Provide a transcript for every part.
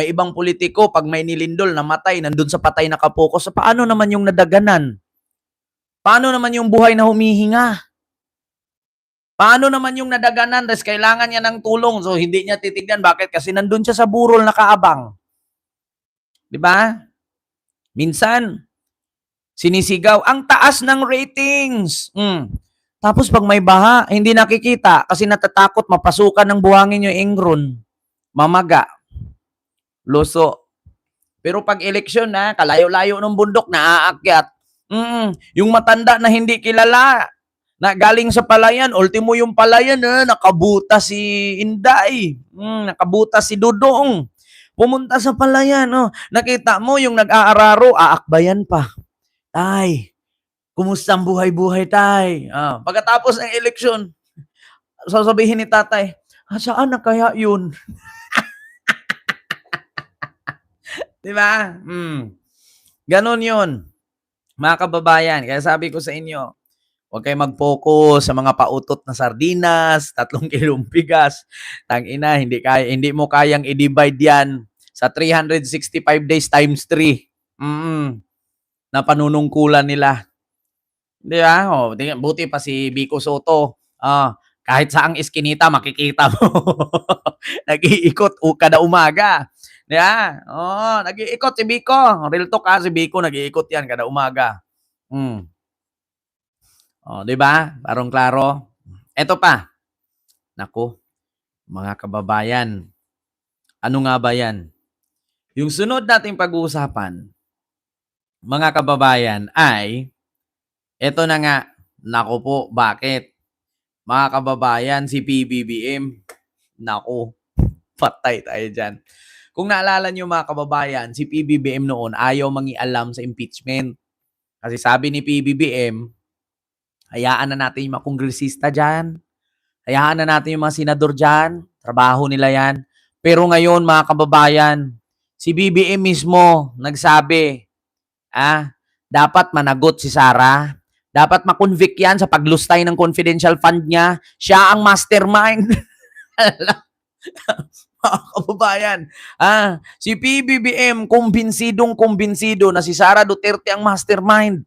May ibang politiko, pag may nilindol, namatay, nandun sa patay nakapokus. Paano naman yung nadaganan? Paano naman yung buhay na humihinga? Paano naman yung nadaganan, tapos kailangan niya ng tulong, so hindi niya titignan. Bakit? Kasi nandun siya sa burol nakaabang. Di ba? Minsan, sinisigaw, ang taas ng ratings. Tapos pag may baha, hindi nakikita kasi natatakot mapasukan ng buhangin yung ingron. Mamaga. Luso. Pero pag eleksyon na, kalayo-layo ng bundok, naaakyat. Yung matanda na hindi kilala, na galing sa palayan, ultimo yung palayan, nakabuta si Inday, nakabuta si Dudong. Pumunta sa palayan, nakita mo yung nag-aararo, aakbayan pa. Tay, kumusta ang buhay-buhay, tay? Pagkatapos ng eleksyon, sasabihin ni tatay, saan na kaya yun? Di ba? Ganon yun. Mga kababayan, kaya sabi ko sa inyo, huwag kayo mag-focus sa mga pautot na sardinas, 3 kilong bigas. Tangina, hindi mo kayang i-divide yan sa 365 days times 3. Na panunungkulan nila. Di ba? Buti pa si Vico Soto. Kahit saang iskinita, makikita mo. Nag-iikot kada umaga. Di ba? Nag-iikot si Vico. Real talk si Vico, nag-iikot yan kada umaga. Di ba? Parang-klaro. Eto pa. Naku, mga kababayan. Ano nga ba yan? Yung sunod nating pag-uusapan, mga kababayan, ay eto na nga. Naku po, bakit? Mga kababayan, si PBBM, naku, patay tayo dyan. Kung naalala nyo mga kababayan, si PBBM noon ayaw mangialam sa impeachment. Kasi sabi ni PBBM, hayaan na natin yung mga kongresista dyan. Hayaan na natin yung mga senador dyan. Trabaho nila yan. Pero ngayon mga kababayan, si BBM mismo nagsabi, dapat managot si Sara. Dapat makonvict yan sa paglustay ng confidential fund niya. Siya ang mastermind. Mga kababayan, si PBBM kumbinsidong-kumbinsido na si Sara Duterte ang mastermind.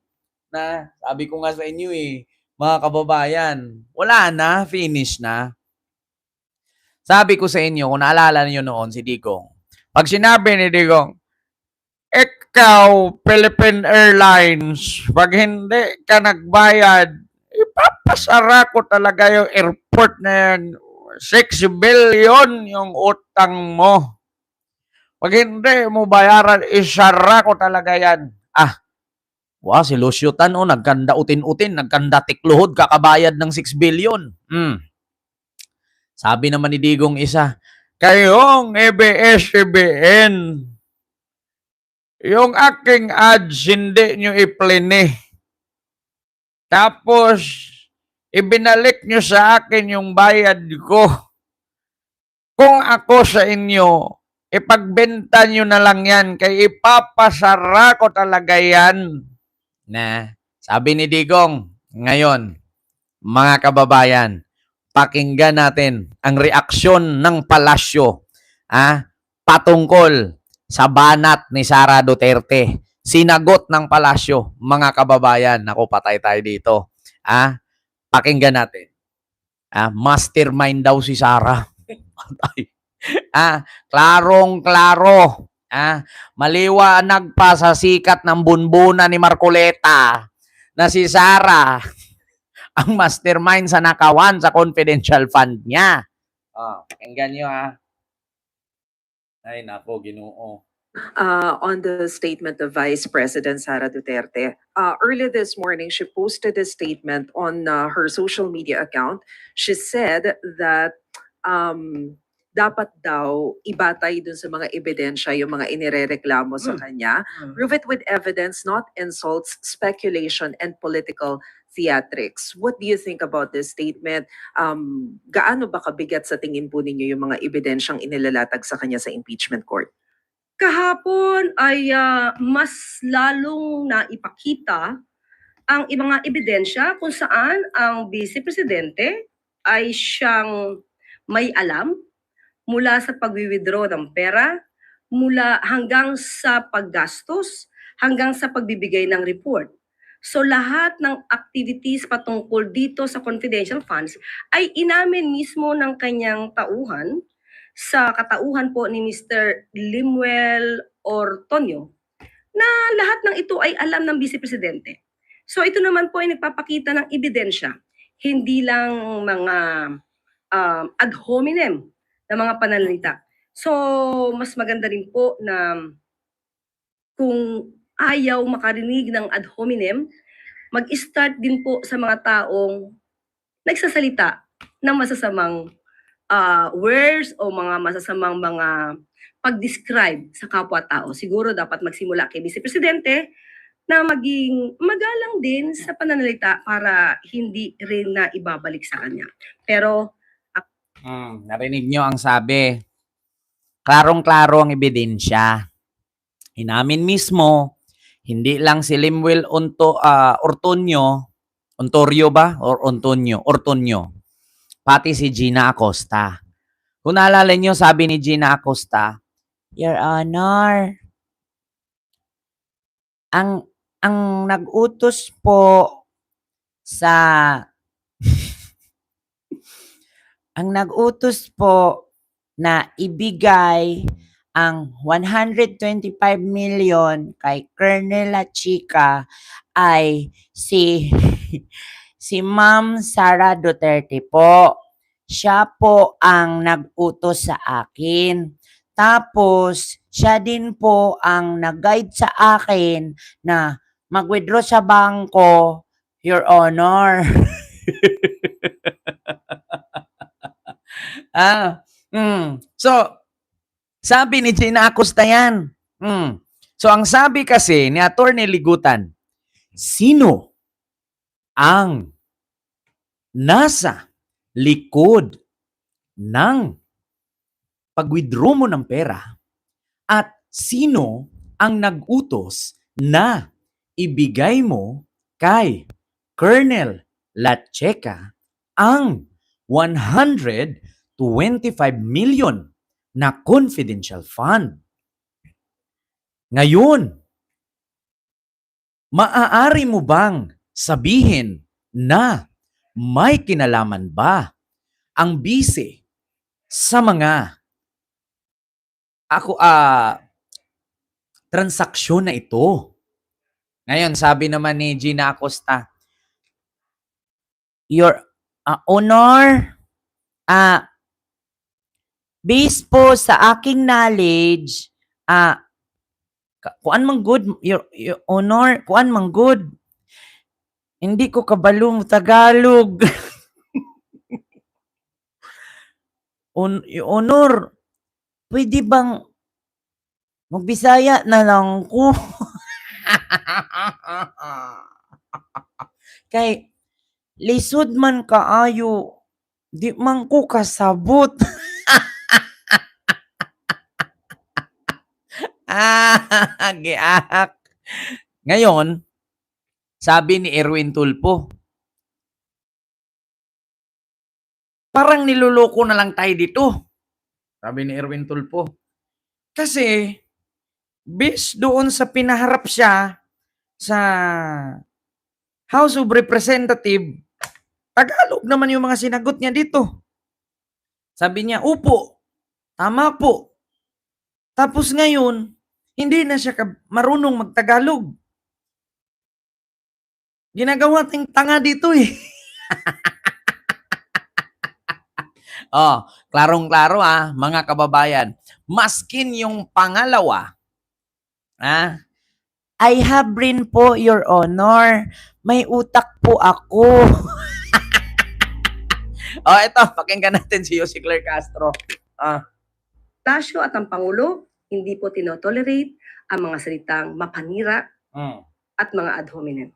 Na, sabi ko nga sa inyo mga kababayan, wala na, finish na. Sabi ko sa inyo, kung naalala niyo noon si Digong, pag sinabi ni Digong, ikaw, Philippine Airlines, pag hindi ka nagbayad, ipapasara ko talaga yung airport na yan. 6 billion yung utang mo. Pag hindi mo bayaran, isara ko talaga yan. Si Lucio Tan, nagkanda utin-utin, nagkanda tikluhod, kakabayad ng 6 billion. Sabi naman ni Digong isa, kayong ABS-CBN, yung aking ads, hindi nyo iplini. Tapos, ibinalik nyo sa akin yung bayad ko. Kung ako sa inyo, ipagbenta nyo na lang yan, kaya ipapasara ko talaga yan. Sabi ni Digong, ngayon, mga kababayan, pakinggan natin ang reaksyon ng palasyo patungkol sa banat ni Sara Duterte. Sinagot ng palasyo, mga kababayan. Naku, patay tayo dito. Pakinggan natin. Mastermind daw si Sara. Klarong-klaro. Maliwanag pa sa sikat ng bunbuna ni Marcoleta na si Sara ang mastermind sa nakawan sa confidential fund niya. Pakinggan nyo Ay, nako, Ginoo. On the statement of Vice President Sara Duterte. Earlier this morning, she posted a statement on her social media account. She said that dapat daw ibatay dun sa mga ebidensya yung mga inirereklamo sa kanya. Prove it with evidence, not insults, speculation, and political theatrics. What do you think about this statement? Gaano ba kabigat sa tingin po ninyo yung mga ebidensyang inilalatag sa kanya sa impeachment court? Kahapon ay mas lalong naipakita ang mga ebidensya kung saan ang Vice Presidente ay siyang may alam mula sa pagwi-withdraw ng pera, mula hanggang sa paggastos, hanggang sa pagbibigay ng report. So lahat ng activities patungkol dito sa confidential funds ay inamin mismo ng kanyang tauhan sa katauhan po ni Mr. Limuel Ortonio na lahat ng ito ay alam ng Vice Presidente. So ito naman po ay nagpapakita ng ebidensya, hindi lang mga ad hominem na mga pananalita. So mas maganda rin po na kung ayaw makarinig ng ad hominem, mag-start din po sa mga taong nagsasalita ng masasamang words o mga masasamang mga pag-describe sa kapwa-tao. Siguro dapat magsimula kay Vice Presidente na maging magalang din sa pananalita para hindi rin na ibabalik sa kanya. Pero Narinig nyo ang sabi. Klarong-klaro ang ebidensya. Inamin mismo, hindi lang si Limuel Ortonio ba? Or Ortonio. Pati si Gina Acosta. Kung naalala nyo, sabi ni Gina Acosta, Your Honor, ang nag-utos po sa ang nag-utos po na ibigay ang 125 million kay Colonel La Chica ay si Ma'am Sara Duterte po. Siya po ang nag-utos sa akin. Tapos, siya din po ang nag-guide sa akin na mag-withdraw sa bangko, Your Honor. So, sabi ni Gina Acosta yan. So, ang sabi kasi ni Attorney Ligutan, sino ang nasa likod ng pag-withdraw mo ng pera at sino ang nag-utos na ibigay mo kay Colonel La Chica ang 125 million na confidential fund. Ngayon, maaari mo bang sabihin na may kinalaman ba ang bise sa mga transaksyon na ito? Ngayon, sabi naman ni Gina Acosta, Your Honor, based po sa aking knowledge, kuan man good, Your Honor, kuan man good. Hindi ko kabalong Tagalog. Your Honor, pwede bang magbisaya na lang ko? Kay lisod man kaayo, di man ko kasabot. Giahak. Ngayon, sabi ni Erwin Tulfo, parang niluloko na lang tayo dito. Sabi ni Erwin Tulfo. Kasi, based doon sa pinaharap siya sa House of Representatives, Tagalog naman yung mga sinagot niya dito. Sabi niya, upo, tama po. Tapos ngayon, hindi na siya marunong magtagalog. Ginagawa ting tanga dito eh. Klarong-klaro mga kababayan. Maskin yung pangalawa, I have brain po, Your Honor. May utak po ako. Ito, pakinggan natin si Jose Claire Castro. Tasyo at ang Pangulo hindi po tinotolerate ang mga salitang mapanira at mga ad hominem.